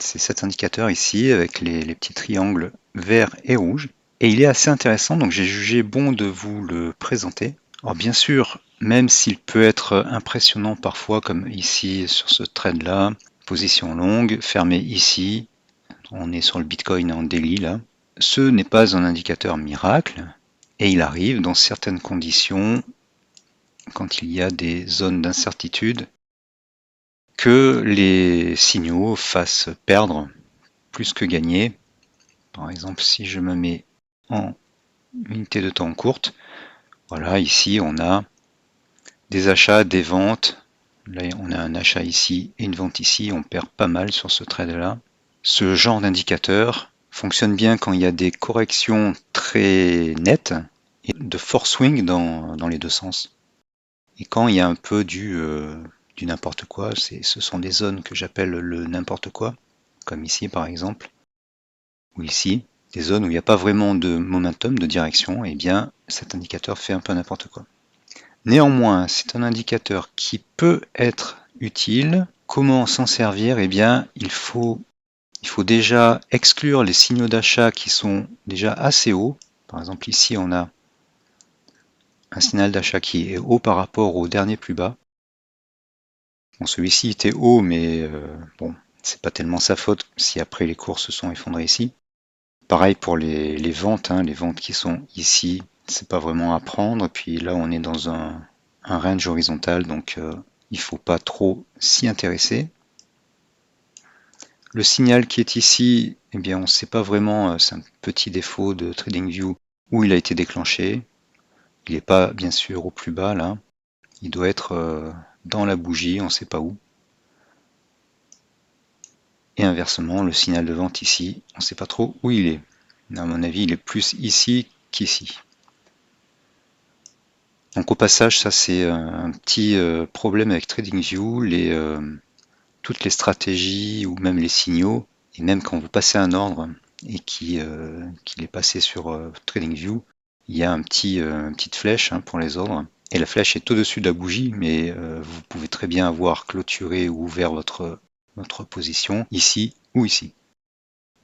C'est cet indicateur ici avec les petits triangles verts et rouges. Et il est assez intéressant, donc j'ai jugé bon de vous le présenter. Alors bien sûr, même s'il peut être impressionnant parfois, comme ici sur ce trade là, position longue, fermé ici, on est sur le Bitcoin en daily là, ce n'est pas un indicateur miracle, et il arrive dans certaines conditions, quand il y a des zones d'incertitude, que les signaux fassent perdre plus que gagner. Par exemple, si je me mets en unité de temps courte, voilà, ici on a des achats, des ventes. Là, on a un achat ici et une vente ici. On perd pas mal sur ce trade-là. Ce genre d'indicateur fonctionne bien quand il y a des corrections très nettes et de forts swings dans les deux sens. Et quand il y a un peu du n'importe quoi, ce sont des zones que j'appelle le n'importe quoi, comme ici par exemple, ou ici, des zones où il n'y a pas vraiment de momentum, de direction, et bien cet indicateur fait un peu n'importe quoi. Néanmoins, c'est un indicateur qui peut être utile. Comment s'en servir? Eh bien, il faut déjà exclure les signaux d'achat qui sont déjà assez hauts. Par exemple, ici, on a un signal d'achat qui est haut par rapport au dernier plus bas. Bon, celui-ci était haut, mais bon, c'est pas tellement sa faute si après les cours se sont effondrés ici. Pareil pour les ventes, hein, les ventes qui sont ici, c'est pas vraiment à prendre. Puis là, on est dans un range horizontal, donc il faut pas trop s'y intéresser. Le signal qui est ici, eh bien, on ne sait pas vraiment, c'est un petit défaut de TradingView où il a été déclenché. Il n'est pas bien sûr au plus bas là. Il doit être dans la bougie, on ne sait pas où. Et inversement, le signal de vente ici, on ne sait pas trop où il est. À mon avis, il est plus ici qu'ici. Donc au passage, ça c'est un petit problème avec TradingView, toutes les stratégies ou même les signaux, et même quand vous passez un ordre et qu'il est passé sur TradingView, il y a une petite flèche pour les ordres, et la flèche est au-dessus de la bougie, mais vous pouvez très bien avoir clôturé ou ouvert votre position ici ou ici.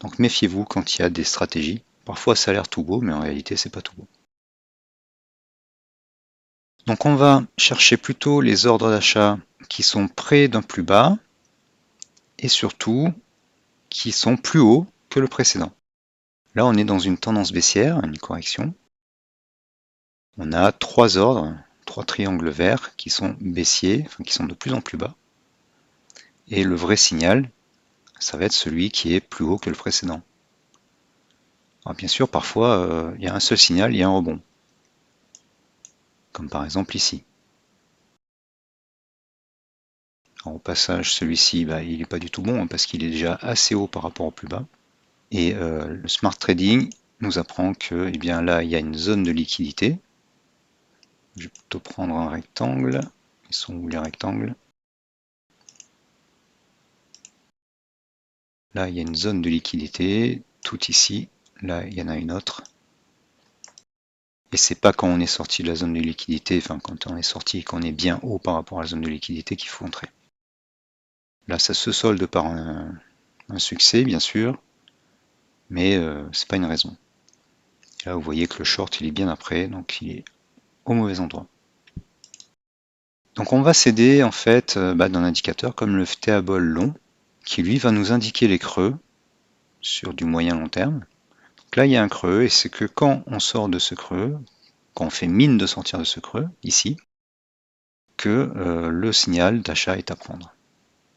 Donc méfiez-vous quand il y a des stratégies. Parfois ça a l'air tout beau, mais en réalité c'est pas tout beau. Donc on va chercher plutôt les ordres d'achat qui sont près d'un plus bas et surtout qui sont plus hauts que le précédent. Là on est dans une tendance baissière, une correction. On a trois ordres, trois triangles verts qui sont baissiers, enfin qui sont de plus en plus bas. Et le vrai signal, ça va être celui qui est plus haut que le précédent. Alors bien sûr, parfois il y a un seul signal, il y a un rebond. Comme par exemple ici. Alors, au passage, celui-ci, il n'est pas du tout bon parce qu'il est déjà assez haut par rapport au plus bas. Et le smart trading nous apprend que eh bien, là, il y a une zone de liquidité. Je vais plutôt prendre un rectangle. Ils sont où les rectangles? Là, il y a une zone de liquidité, tout ici. Là, il y en a une autre. Et c'est pas quand on est sorti de la zone de liquidité, enfin quand on est sorti et qu'on est bien haut par rapport à la zone de liquidité qu'il faut entrer. Là, ça se solde par un succès, bien sûr, mais c'est pas une raison. Et là, vous voyez que le short, il est bien après, donc il est au mauvais endroit. Donc on va s'aider en fait d'un indicateur comme le FTABOL long, qui lui va nous indiquer les creux sur du moyen long terme. Donc là, il y a un creux, et c'est que quand on sort de ce creux, quand on fait mine de sortir de ce creux, ici, que le signal d'achat est à prendre.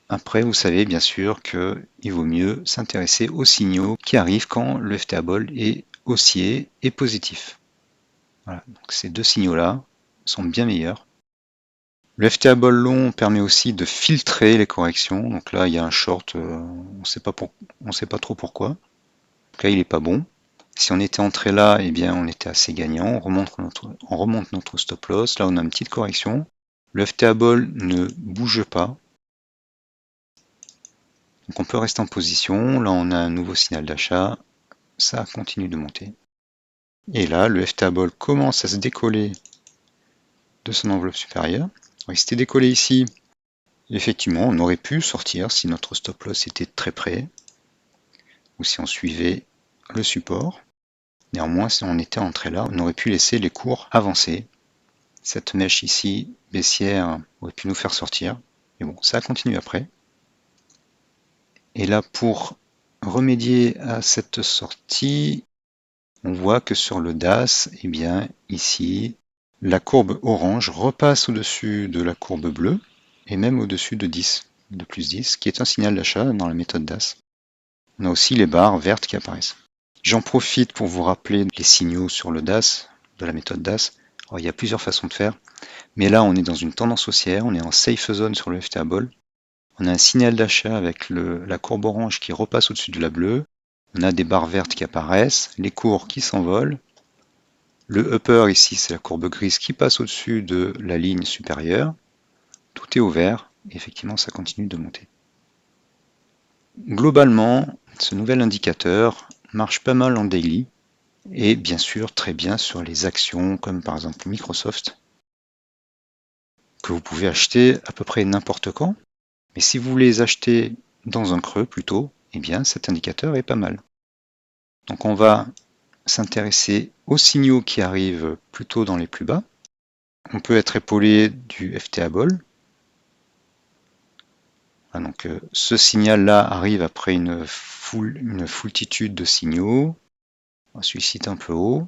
Après, vous savez bien sûr qu'il vaut mieux s'intéresser aux signaux qui arrivent quand le FTABOL est haussier et positif. Voilà, donc ces deux signaux-là sont bien meilleurs. Le FTABOL long permet aussi de filtrer les corrections. Donc là, il y a un short, on ne sait pas trop pourquoi. En tout cas, il n'est pas bon. Si on était entré là, eh bien, on était assez gagnant. On remonte notre stop loss. Là, on a une petite correction. Le FTABOL ne bouge pas. Donc on peut rester en position. Là, on a un nouveau signal d'achat. Ça continue de monter. Et là, le FTABOL commence à se décoller de son enveloppe supérieure. Il s'était décollé ici. Effectivement, on aurait pu sortir si notre stop loss était très près. ou si on suivait le support. Néanmoins, si on était entré là, on aurait pu laisser les cours avancer. Cette mèche ici, baissière, aurait pu nous faire sortir. Mais bon, ça continue après. Et là, pour remédier à cette sortie, on voit que sur le DAS, eh bien, ici, la courbe orange repasse au-dessus de la courbe bleue, et même au-dessus de 10, de plus 10, qui est un signal d'achat dans la méthode DAS. On a aussi les barres vertes qui apparaissent. J'en profite pour vous rappeler les signaux sur le DAS, de la méthode DAS. Alors, il y a plusieurs façons de faire, mais là on est dans une tendance haussière, on est en safe zone sur le FTA Ball. On a un signal d'achat avec la courbe orange qui repasse au-dessus de la bleue. On a des barres vertes qui apparaissent, les cours qui s'envolent. Le upper ici, c'est la courbe grise qui passe au-dessus de la ligne supérieure. Tout est ouvert, et effectivement ça continue de monter. Globalement, ce nouvel indicateur marche pas mal en daily, et bien sûr très bien sur les actions comme par exemple Microsoft, que vous pouvez acheter à peu près n'importe quand. Mais si vous les achetez dans un creux plutôt, eh bien cet indicateur est pas mal. Donc on va s'intéresser aux signaux qui arrivent plutôt dans les plus bas. On peut être épaulé du FTA Ball. Donc ce signal-là arrive après une foultitude de signaux. Celui-ci est un peu haut.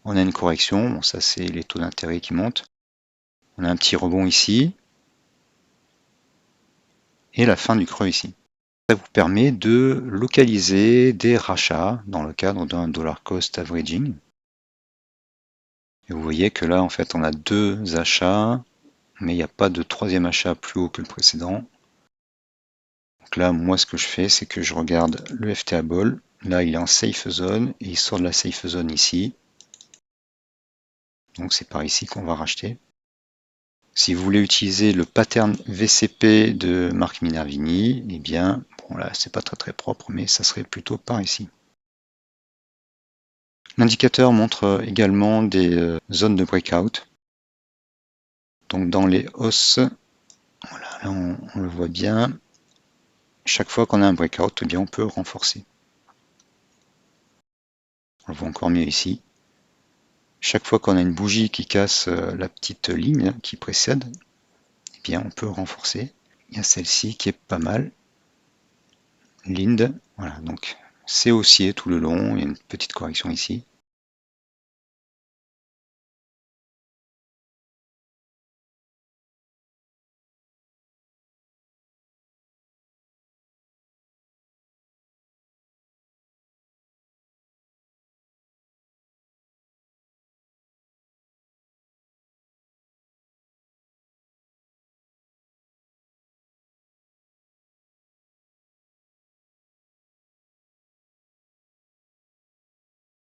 On a une correction, bon, ça c'est les taux d'intérêt qui montent. On a un petit rebond ici. Et la fin du creux ici. Ça vous permet de localiser des rachats dans le cadre d'un dollar cost averaging. Et vous voyez que là, en fait, on a deux achats, mais il n'y a pas de troisième achat plus haut que le précédent. Donc là, moi, ce que je fais, c'est que je regarde le FTA Ball. Là, il est en safe zone et il sort de la safe zone ici. Donc c'est par ici qu'on va racheter. Si vous voulez utiliser le pattern VCP de Marc Minervini, eh bien, bon là, c'est pas très propre, mais ça serait plutôt par ici. L'indicateur montre également des zones de breakout. Donc dans les hausses, voilà, là on le voit bien. Chaque fois qu'on a un breakout, eh bien on peut renforcer. On le voit encore mieux ici. Chaque fois qu'on a une bougie qui casse la petite ligne qui précède, eh bien on peut renforcer. Il y a celle-ci qui est pas mal. Lind, voilà, donc c'est haussier tout le long, il y a une petite correction ici.